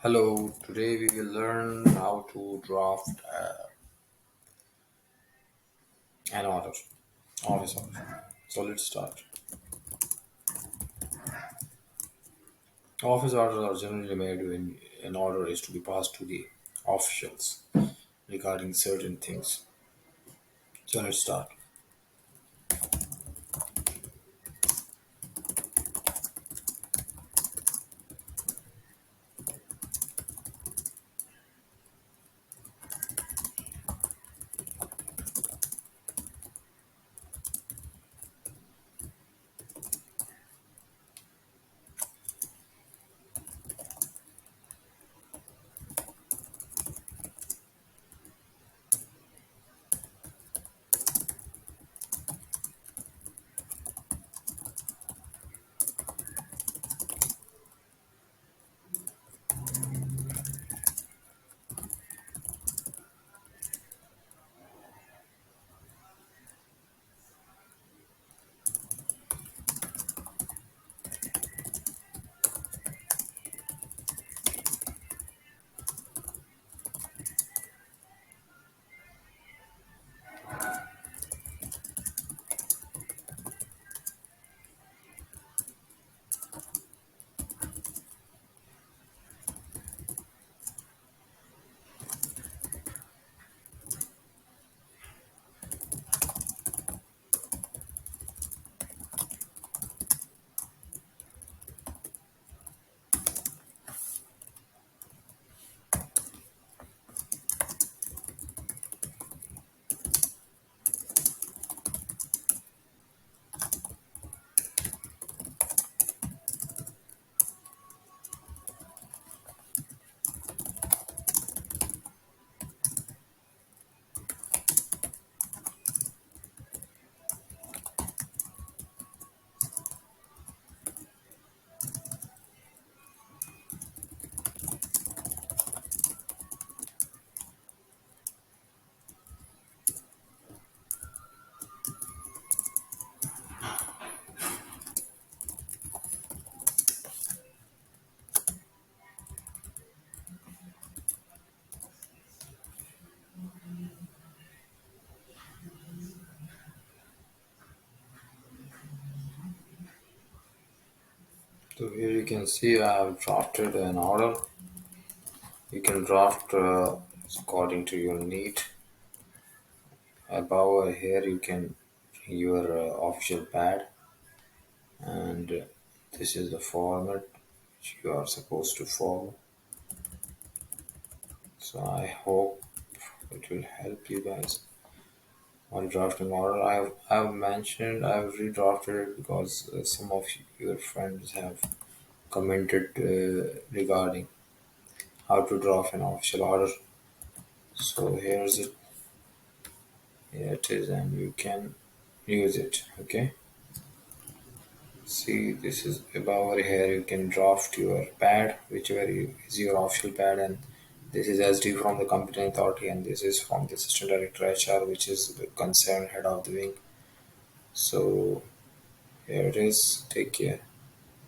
Hello, today we will learn how to draft an order, office order. So let's start. Office orders are generally made when an order is to be passed to the officials regarding certain things. So let's start. So here you can see I have drafted an order. You can draft according to your need. Above here you can your official pad, and this is the format which you are supposed to follow. So I hope it will help you guys on drafting order. I've mentioned I've redrafted it because some of your friends have commented regarding how to draft an official order. So here's it. Here it is, and you can use it. Okay. See, this is above over here. You can draft your pad, whichever is your official pad, and this is SD from the competent authority, and this is from the assistant director HR, which is the concerned head of the wing. So here it is. Take care.